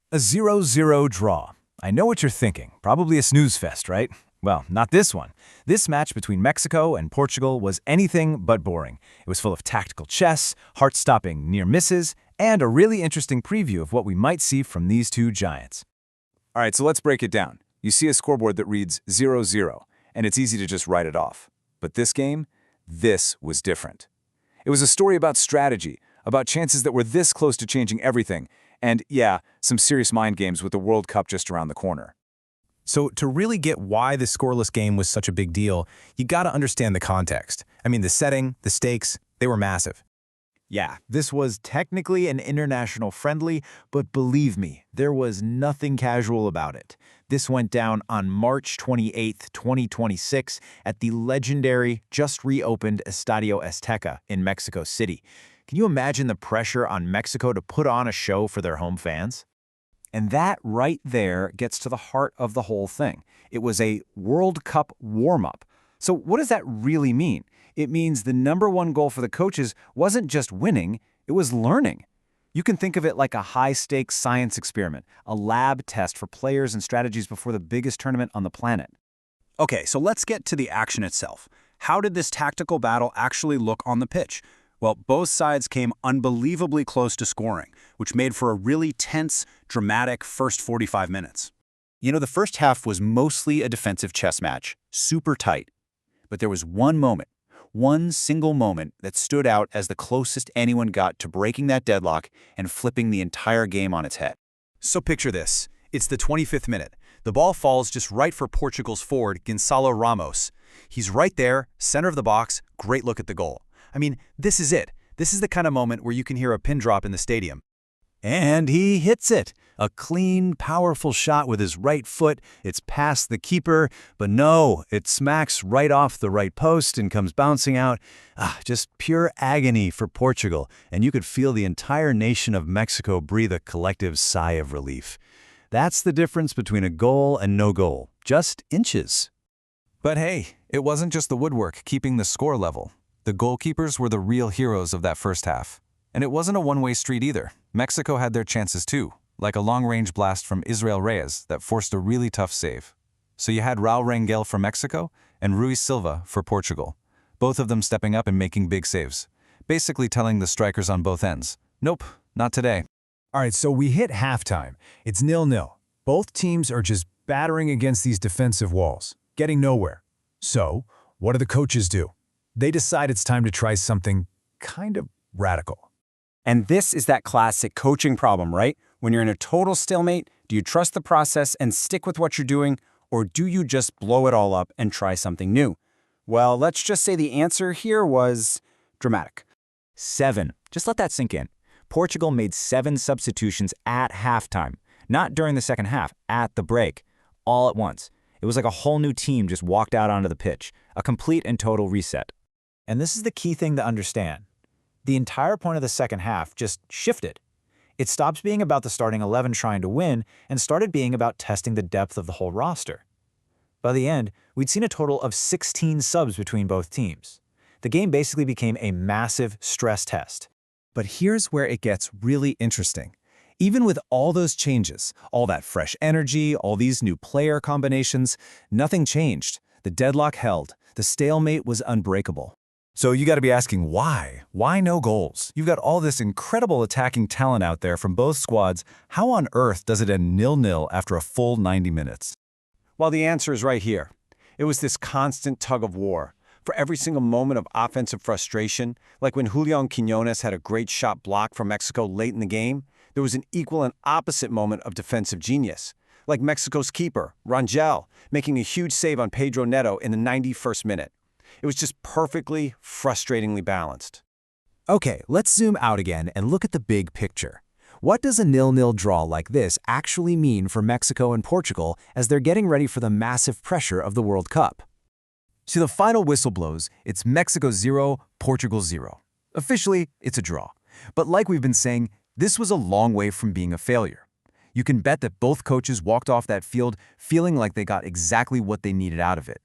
A 0-0 draw. I know what you're thinking. Probably a snooze fest, right? Well, not this one. This match between Mexico and Portugal was anything but boring. It was full of tactical chess, heart-stopping near misses, and a really interesting preview of what we might see from these two giants. All right, so let's break it down. You see a scoreboard that reads 0-0, and it's easy to just write it off. But this game, this was different. It was a story about strategy, about chances that were this close to changing everything, and yeah, some serious mind games with the World Cup just around the corner. So to really get why the scoreless game was such a big deal, you gotta understand the context. I mean, the setting, the stakes, they were massive. Yeah, this was technically an international friendly, but believe me, there was nothing casual about it. This went down on March 28, 2026 at the legendary, just reopened Estadio Azteca in Mexico City. Can you imagine the pressure on Mexico to put on a show for their home fans? And that right there gets to the heart of the whole thing. It was a World Cup warm-up. So what does that really mean? It means the #1 goal for the coaches wasn't just winning, it was learning. You can think of it like a high-stakes science experiment, a lab test for players and strategies before the biggest tournament on the planet. Okay, so let's get to the action itself. How did this tactical battle actually look on the pitch? Well, both sides came unbelievably close to scoring, which made for a really tense, dramatic first 45 minutes. You know, the first half was mostly a defensive chess match, super tight. But there was one single moment that stood out as the closest anyone got to breaking that deadlock and flipping the entire game on its head. So picture this. It's the 25th minute. The ball falls just right for Portugal's forward, Gonçalo Ramos. He's right there, center of the box, great look at the goal. I mean, this is it. This is the kind of moment where you can hear a pin drop in the stadium. And he hits it. A clean, powerful shot with his right foot. It's past the keeper, but no, it smacks right off the right post and comes bouncing out. Just pure agony for Portugal, and you could feel the entire nation of Mexico breathe a collective sigh of relief. That's the difference between a goal and no goal. Just inches. But hey, it wasn't just the woodwork keeping the score level. The goalkeepers were the real heroes of that first half. And it wasn't a one-way street either. Mexico had their chances too, like a long-range blast from Israel Reyes that forced a really tough save. So you had Raúl Rangel for Mexico and Rui Silva for Portugal, both of them stepping up and making big saves, basically telling the strikers on both ends, nope, not today. All right, so we hit halftime. It's 0-0. Both teams are just battering against these defensive walls, getting nowhere. So, what do the coaches do? They decide it's time to try something kind of radical. And this is that classic coaching problem, right? When you're in a total stalemate, do you trust the process and stick with what you're doing, or do you just blow it all up and try something new? Well, let's just say the answer here was dramatic. 7. Just let that sink in. Portugal made 7 substitutions at halftime, not during the second half, at the break, all at once. It was like a whole new team just walked out onto the pitch, a complete and total reset. And this is the key thing to understand. The entire point of the second half just shifted. It stopped being about the starting 11 trying to win and started being about testing the depth of the whole roster. By the end, we'd seen a total of 16 subs between both teams. The game basically became a massive stress test. But here's where it gets really interesting. Even with all those changes, all that fresh energy, all these new player combinations, nothing changed. The deadlock held. The stalemate was unbreakable. So you got to be asking why? Why no goals? You've got all this incredible attacking talent out there from both squads. How on earth does it end 0-0 after a full 90 minutes? Well, the answer is right here. It was this constant tug of war. For every single moment of offensive frustration, like when Julián Quiñones had a great shot blocked from Mexico late in the game, there was an equal and opposite moment of defensive genius, like Mexico's keeper, Rangel, making a huge save on Pedro Neto in the 91st minute. It was just perfectly, frustratingly balanced. Okay, let's zoom out again and look at the big picture. What does a 0-0 draw like this actually mean for Mexico and Portugal as they're getting ready for the massive pressure of the World Cup? See, the final whistle blows, it's Mexico 0, Portugal 0. Officially, it's a draw. But like we've been saying, this was a long way from being a failure. You can bet that both coaches walked off that field feeling like they got exactly what they needed out of it.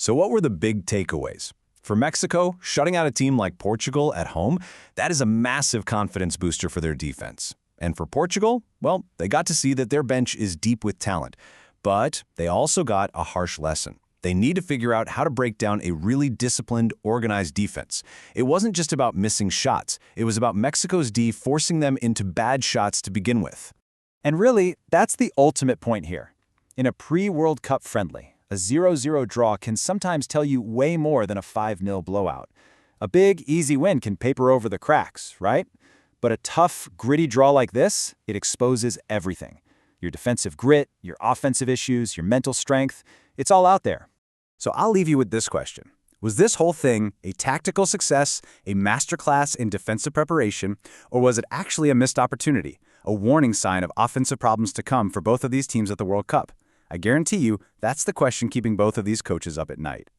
So what were the big takeaways? For Mexico, shutting out a team like Portugal at home, that is a massive confidence booster for their defense. And for Portugal, well, they got to see that their bench is deep with talent. But they also got a harsh lesson. They need to figure out how to break down a really disciplined, organized defense. It wasn't just about missing shots. It was about Mexico's D forcing them into bad shots to begin with. And really, that's the ultimate point here. In a pre-World Cup friendly, a 0-0 draw can sometimes tell you way more than a 5-0 blowout. A big, easy win can paper over the cracks, right? But a tough, gritty draw like this, it exposes everything. Your defensive grit, your offensive issues, your mental strength, it's all out there. So I'll leave you with this question. Was this whole thing a tactical success, a masterclass in defensive preparation, or was it actually a missed opportunity, a warning sign of offensive problems to come for both of these teams at the World Cup? I guarantee you that's the question keeping both of these coaches up at night.